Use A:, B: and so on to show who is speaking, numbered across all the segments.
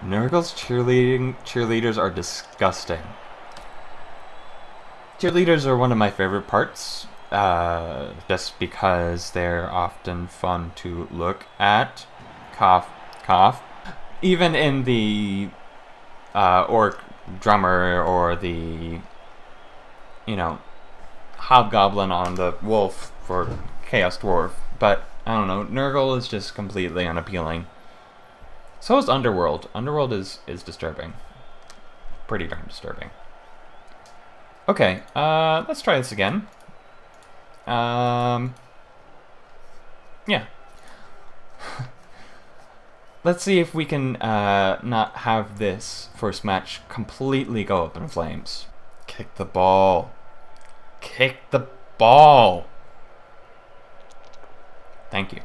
A: Nurgle's cheerleaders are disgusting. Cheerleaders are one of my favorite parts, just because they're often fun to look at. Cough, cough. Even in the orc drummer or the, hobgoblin on the wolf for Chaos Dwarf. But, I don't know, Nurgle is just completely unappealing. So is Underworld. Underworld is disturbing. Pretty darn disturbing. Okay, let's try this again. Yeah. Let's see if we can not have this first match completely go up in flames. Kick the ball. Kick the ball. Thank you.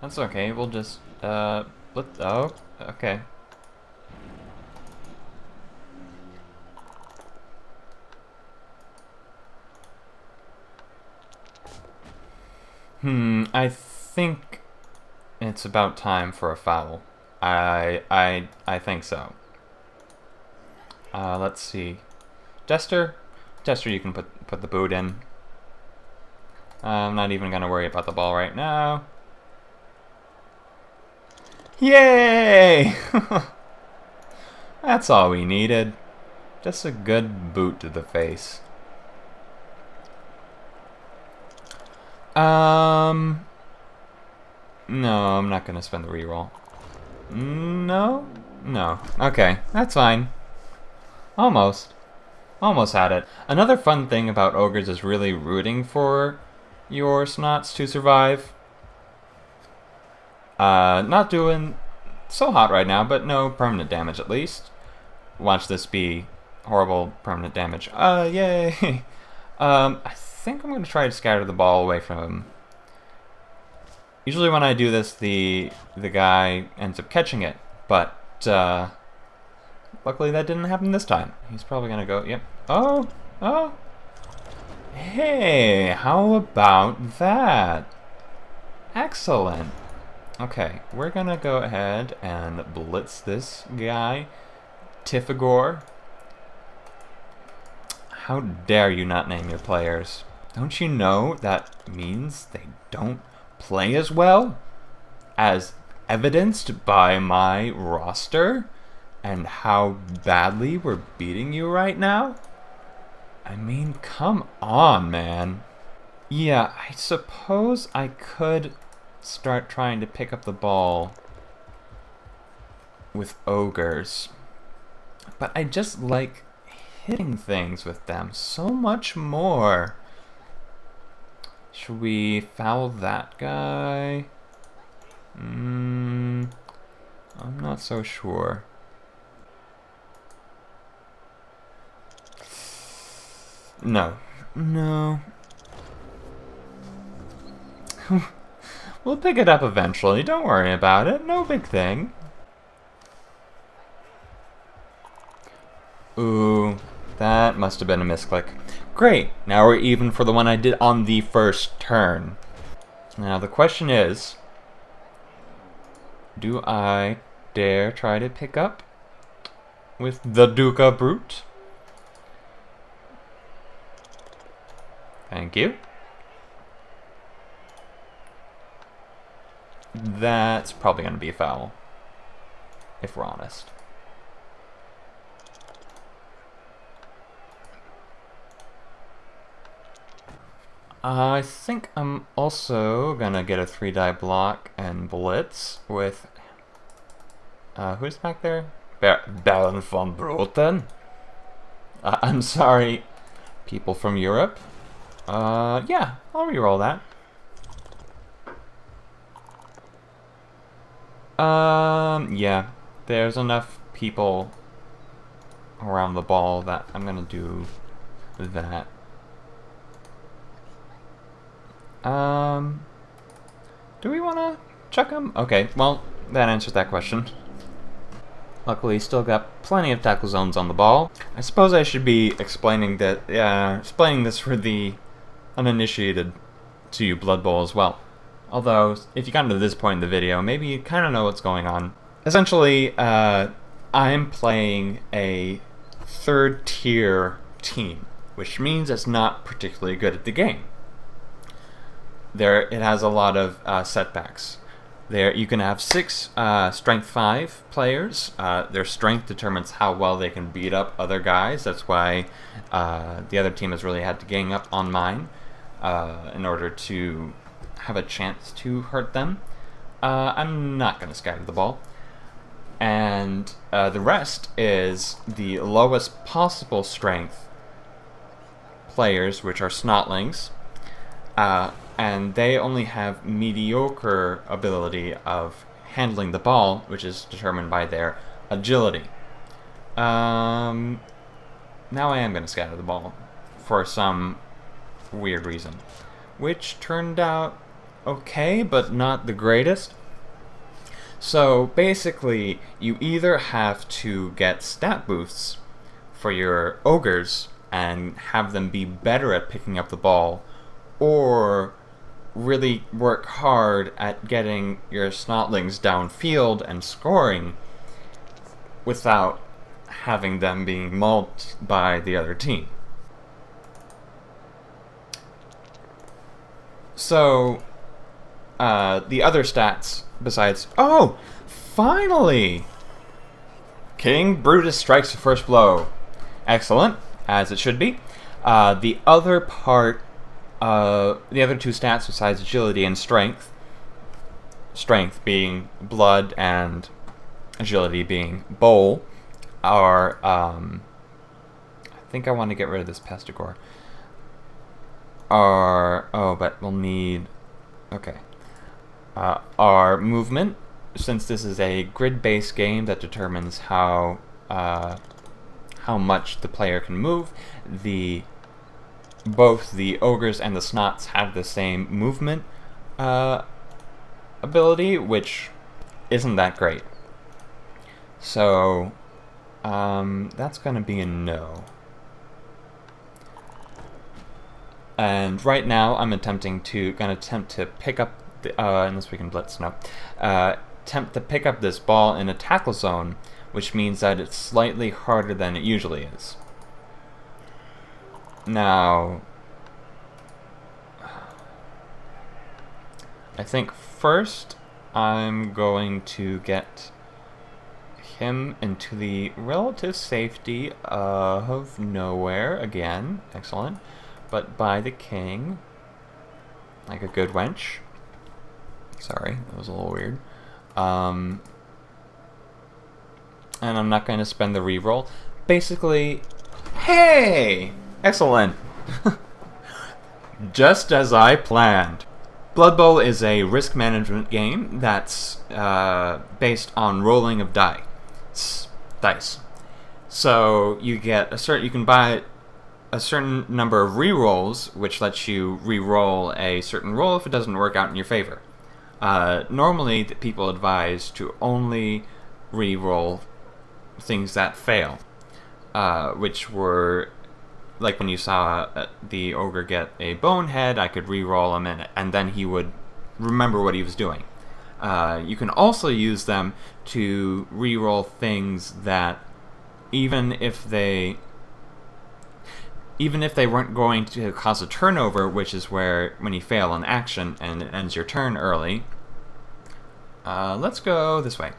A: That's okay, we'll just, oh, okay. I think it's about time for a foul. I think so. Let's see. Jester, you can put the boot in. I'm not even gonna worry about the ball right now. Yay! That's all we needed. Just a good boot to the face. No, I'm not gonna spend the reroll. No? No. Okay, that's fine. Almost. Almost had it. Another fun thing about ogres is really rooting for your snots to survive. Not doing so hot right now, but no permanent damage at least. Watch this be horrible permanent damage. Yay! I think I'm going to try to scatter the ball away from him. Usually when I do this, the guy ends up catching it, but luckily that didn't happen this time. He's probably going to go, yep. Oh! Hey, how about that? Excellent. Okay, we're gonna go ahead and blitz this guy, Tifagor. How dare you not name your players? Don't you know that means they don't play as well? As evidenced by my roster and how badly we're beating you right now? I mean, come on, man. Yeah, I suppose I could start trying to pick up the ball with ogres, but I just like hitting things with them so much more. Should we foul that guy? I'm not so sure. No. We'll pick it up eventually, don't worry about it, no big thing. Ooh, that must have been a misclick. Great, now we're even for the one I did on the first turn. Now the question is, do I dare try to pick up with the Duca Brute? Thank you. That's probably going to be a foul, if we're honest. I think I'm also going to get a 3-die block and blitz with... who's back there? Baron von Broten? I'm sorry, people from Europe. Yeah, I'll reroll that. Yeah, there's enough people around the ball that I'm gonna do that. Do we wanna chuck him? Okay, well, that answers that question. Luckily, still got plenty of tackle zones on the ball. I suppose I should be explaining this for the uninitiated to Blood Bowl as well. Although, if you got to this point in the video, maybe you kind of know what's going on. Essentially, I'm playing a third-tier team, which means it's not particularly good at the game. It has a lot of setbacks. There, you can have 6 Strength 5 players. Their strength determines how well they can beat up other guys. That's why the other team has really had to gang up on mine in order to have a chance to hurt them. I'm not going to scatter the ball. And the rest is the lowest possible strength players, which are Snotlings. And they only have mediocre ability of handling the ball, which is determined by their agility. Now I am going to scatter the ball for some weird reason, which turned out okay, but not the greatest. So basically, you either have to get stat boosts for your ogres and have them be better at picking up the ball, or really work hard at getting your Snotlings downfield and scoring without having them being mauled by the other team. So, the other stats besides... Oh! Finally! King Brutus strikes the first blow. Excellent, as it should be. The other part... the other 2 stats besides agility and strength being blood and agility being bowl, are, I think I want to get rid of this Pestigore. But we'll need, okay. Our movement, since this is a grid-based game that determines how much the player can move, both the ogres and the snots have the same movement ability, which isn't that great. So that's gonna be a no. And right now I'm gonna attempt to pick up the, unless we can blitz, no. Attempt to pick up this ball in a tackle zone, which means that it's slightly harder than it usually is. Now, I think first I'm going to get him into the relative safety of nowhere again. Excellent. But by the king, like a good wench. Sorry, that was a little weird. And I'm not going to spend the reroll. Basically, hey! Excellent. Just as I planned. Blood Bowl is a risk management game that's based on rolling of dice. So you can buy a certain number of rerolls, which lets you reroll a certain roll if it doesn't work out in your favor. Normally, people advise to only reroll things that fail, which were, like when you saw the ogre get a bonehead, I could re-roll him and then he would remember what he was doing. You can also use them to re-roll things that even if they weren't going to cause a turnover, which is where when you fail an action and it ends your turn early. Let's go this way.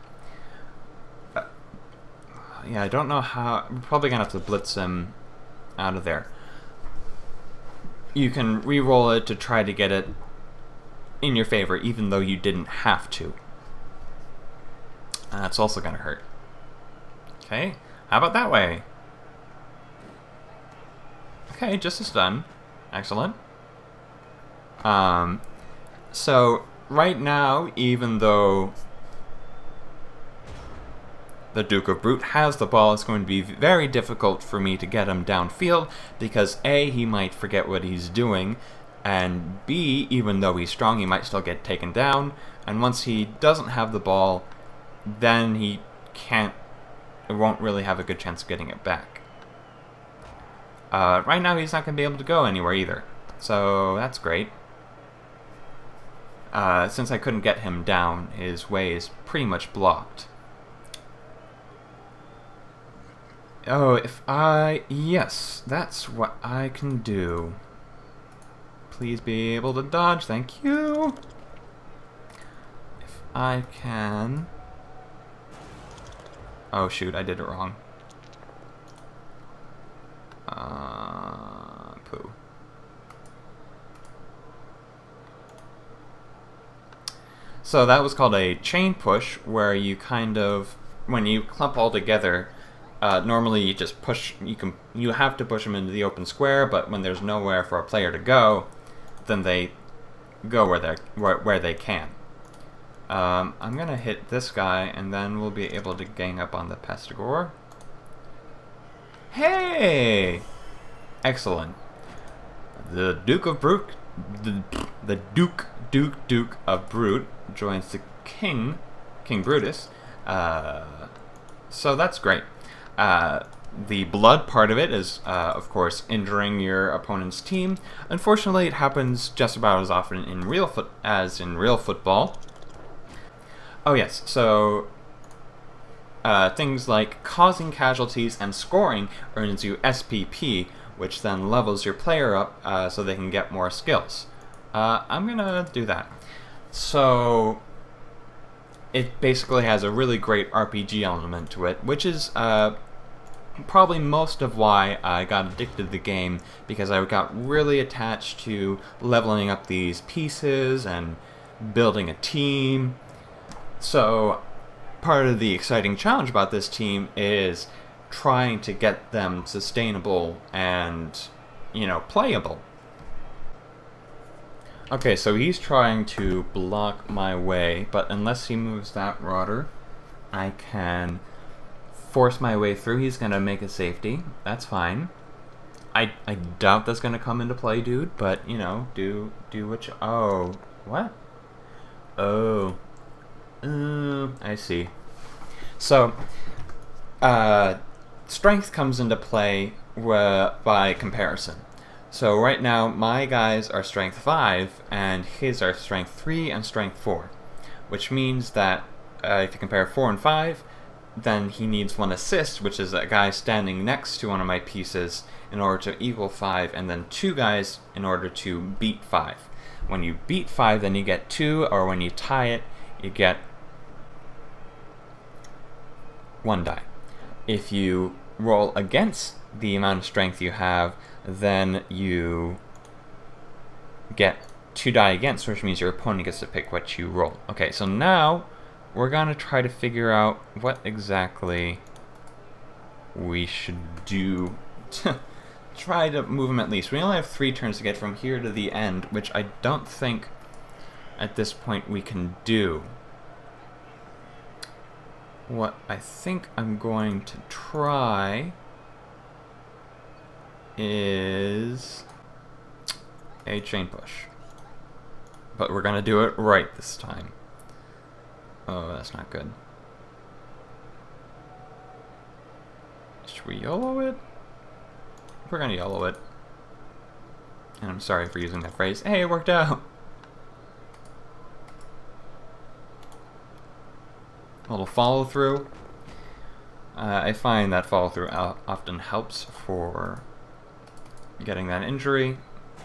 A: Yeah, I don't know how. We're probably gonna have to blitz him out of there. You can re-roll it to try to get it in your favor, even though you didn't have to. That's also gonna hurt. Okay, how about that way? Okay, justice done. Excellent. So right now, even though the Duke of Brute has the ball, it's going to be very difficult for me to get him downfield because A, he might forget what he's doing, and B, even though he's strong, he might still get taken down, and once he doesn't have the ball, then he can't it won't really have a good chance of getting it back. Right now he's not going to be able to go anywhere either, so that's great. Since I couldn't get him down, his way is pretty much blocked. Oh, yes, that's what I can do. Please be able to dodge, thank you. If I can... Oh shoot, I did it wrong. Poo. So that was called a chain push, where you kind of, when you clump all together, normally you just push, you have to push them into the open square, but when there's nowhere for a player to go, then they go where they can. I'm gonna hit this guy, and then we'll be able to gang up on the Pestigore. Hey! Excellent. The Duke of Brute, the Duke of Brute joins the King Brutus. So that's great. The blood part of it is, of course, injuring your opponent's team. Unfortunately, it happens just about as often in real football. Oh yes, so things like causing casualties and scoring earns you SPP, which then levels your player up so they can get more skills. I'm gonna do that. So it basically has a really great RPG element to it, which is probably most of why I got addicted to the game, because I got really attached to leveling up these pieces and building a team. So part of the exciting challenge about this team is trying to get them sustainable and, you know, playable. Okay, so he's trying to block my way, but unless he moves that rotor, I can force my way through. He's gonna make a safety. That's fine. I doubt that's gonna come into play, dude, but, you know, do what you... Oh, what? Oh. I see. So, strength comes into play by comparison. So right now, my guys are strength 5, and his are strength 3 and strength 4. Which means that if you compare 4 and 5, then he needs 1 assist, which is a guy standing next to one of my pieces in order to equal 5, and then 2 guys in order to beat 5. When you beat 5, then you get 2, or when you tie it, you get 1 die. If you roll against the amount of strength you have, then you get 2 die against, which means your opponent gets to pick what you roll. Okay, so now we're gonna try to figure out what exactly we should do to try to move him at least. We only have 3 turns to get from here to the end, which I don't think at this point we can do. What I think I'm going to try is a chain push. But we're gonna do it right this time. Oh, that's not good. Should we YOLO it? We're gonna YOLO it. And I'm sorry for using that phrase. Hey, it worked out! A little follow through. I find that follow through often helps for getting that injury.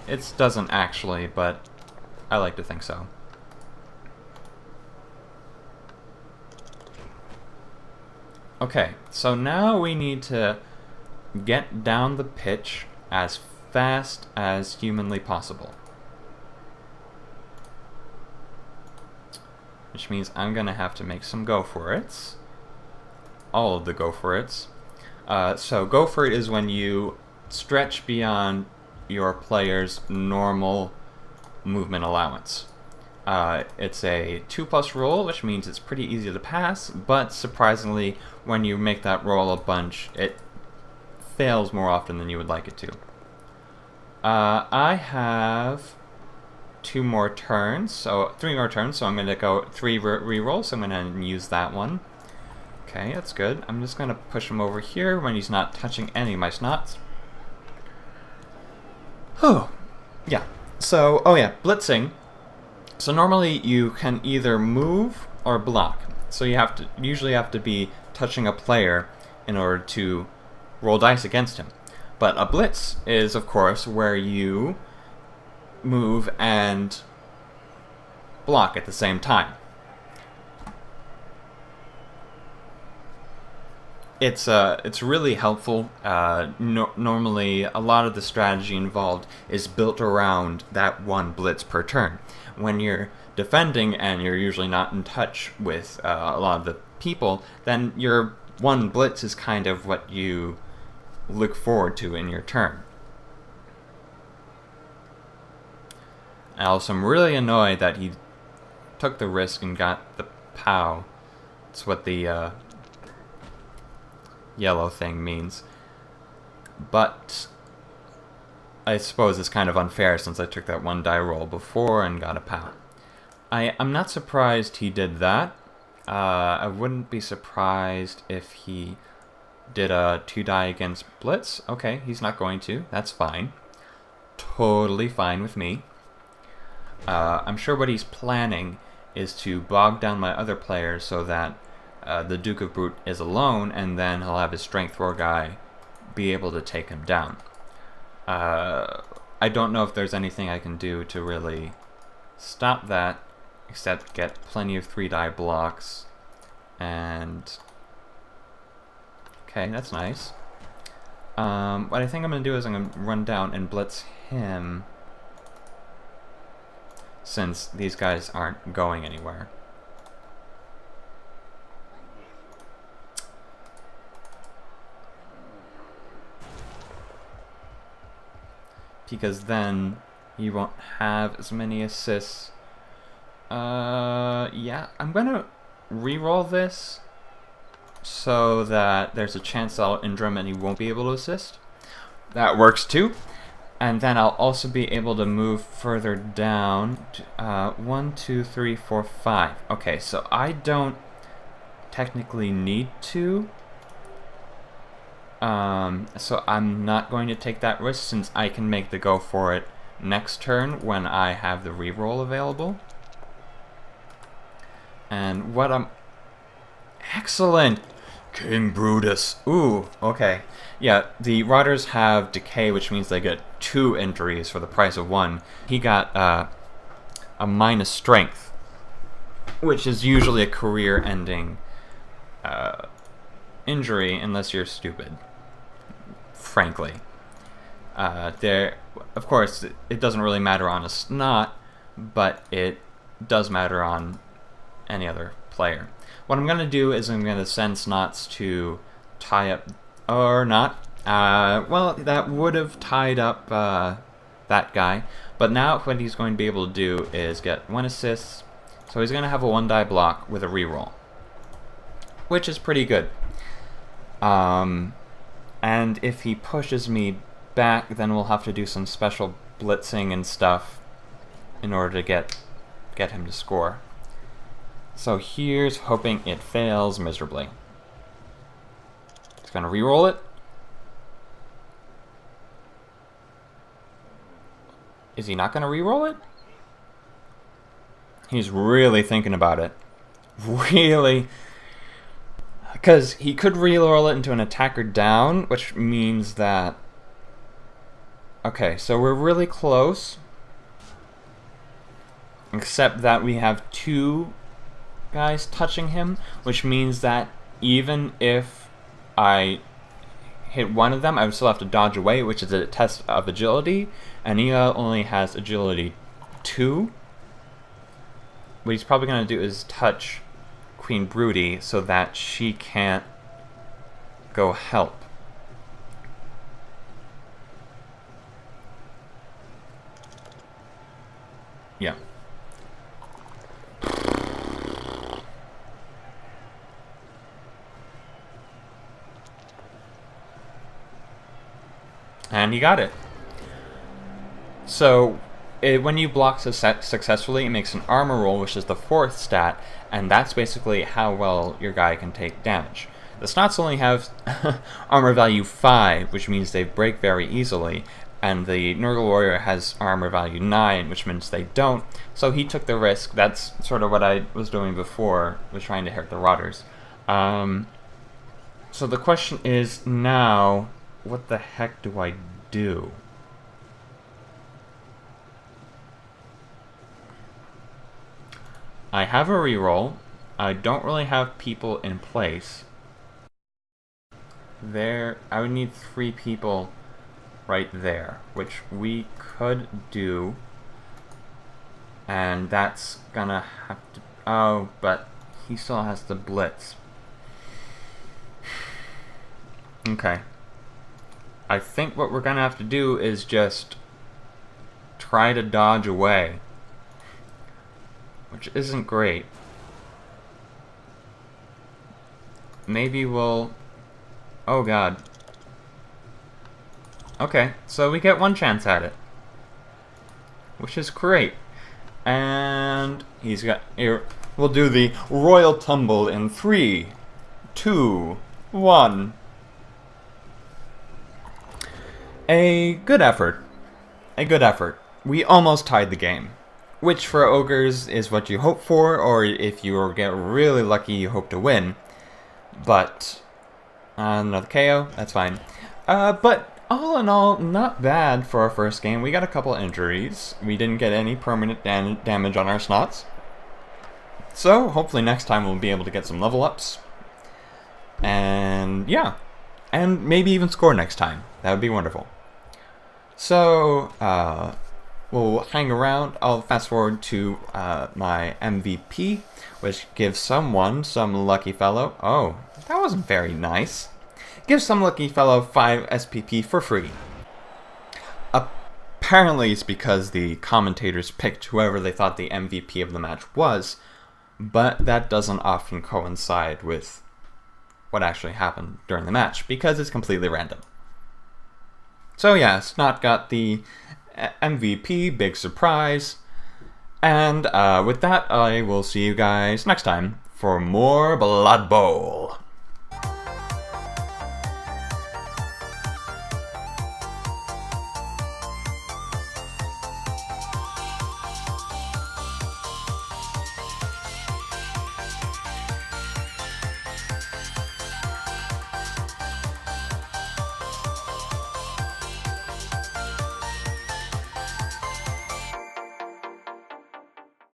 A: It doesn't actually, but I like to think so. Okay, so now we need to get down the pitch as fast as humanly possible. Which means I'm gonna have to make some go for it's. All of the go for it's. So go for it is when you stretch beyond your player's normal movement allowance. It's a 2+ roll, which means it's pretty easy to pass, but surprisingly, when you make that roll a bunch, it fails more often than you would like it to. I have 2 more turns, so 3 more turns, so I'm going to go 3 re-rolls, so I'm going to use that one. Okay, that's good. I'm just gonna push him over here when he's not touching any of my snots. Oh, yeah. So, oh yeah, blitzing. So normally you can either move or block. So you usually have to be touching a player in order to roll dice against him. But a blitz is, of course, where you move and block at the same time. It's really helpful. Normally, a lot of the strategy involved is built around that one blitz per turn. When you're defending and you're usually not in touch with a lot of the people, then your one blitz is kind of what you look forward to in your turn. I also am really annoyed that he took the risk and got the POW. That's what the yellow thing means. But I suppose it's kind of unfair since I took that one die roll before and got a POW. I'm not surprised he did that. I wouldn't be surprised if he did a 2 die against Blitz. Okay, he's not going to. That's fine. Totally fine with me. I'm sure what he's planning is to bog down my other players so that the Duke of Brute is alone, and then he'll have his Strength 4 guy be able to take him down. I don't know if there's anything I can do to really stop that, except get plenty of 3 die blocks, and okay, that's nice. What I think I'm going to do is I'm going to run down and blitz him, since these guys aren't going anywhere. Because then you won't have as many assists. Yeah, I'm gonna re-roll this so that there's a chance I'll injure him and he won't be able to assist. That works too. And then I'll also be able to move further down. 1, 2, 3, 4, 5. Okay, so I don't technically need to. So I'm not going to take that risk since I can make the go for it next turn when I have the reroll available. And what I'm... Excellent! King Brutus. Ooh, okay. Yeah, the Riders have Decay, which means they get 2 injuries for the price of 1. He got a minus Strength, which is usually a career-ending injury unless you're stupid, frankly. Of course, it doesn't really matter on a Snot, but it does matter on any other player. What I'm going to do is I'm going to send Snots to tie up, or not. Well, that would have tied up that guy, but now what he's going to be able to do is get 1 assist, so he's going to have a 1 die block with a reroll, which is pretty good. And if he pushes me back, then we'll have to do some special blitzing and stuff in order to get him to score. So here's hoping it fails miserably. He's gonna re-roll it. Is he not gonna re-roll it? He's really thinking about it. Really? Because he could re-roll it into an attacker down, which means that... Okay, so we're really close. Except that we have 2 guys touching him, which means that even if I hit one of them, I would still have to dodge away, which is a test of agility, and he only has agility 2. What he's probably going to do is touch Queen Broody so that she can't go help. Yeah. And he got it. So when you block successfully, it makes an armor roll, which is the 4th stat, and that's basically how well your guy can take damage. The Snots only have armor value 5, which means they break very easily, and the Nurgle Warrior has armor value 9, which means they don't, so he took the risk. That's sort of what I was doing before, was trying to hurt the Rotters. So the question is now, what the heck do I do? I have a reroll. I don't really have people in place. There, I would need 3 people right there, which we could do. And that's gonna have to... Oh, but he still has the blitz. Okay. I think what we're gonna have to do is just try to dodge away, which isn't great. Maybe we'll... Oh god. Okay, so we get 1 chance at it, which is great. And he's got... Here, we'll do the Royal Tumble in 3, 2, 1. A good effort. A good effort. We almost tied the game, which for ogres is what you hope for, or if you get really lucky, you hope to win. But another KO, that's fine. But all in all, not bad for our first game. We got a couple injuries. We didn't get any permanent damage on our Snots. So hopefully next time we'll be able to get some level ups. And yeah, and maybe even score next time. That would be wonderful. So we'll hang around. I'll fast forward to my MVP, which gives someone, some lucky fellow. Oh, that wasn't very nice. Gives some lucky fellow 5 SPP for free. Apparently it's because the commentators picked whoever they thought the MVP of the match was, but that doesn't often coincide with what actually happened during the match, because it's completely random. So yeah, Snot got the MVP, big surprise. And with that, I will see you guys next time for more Blood Bowl.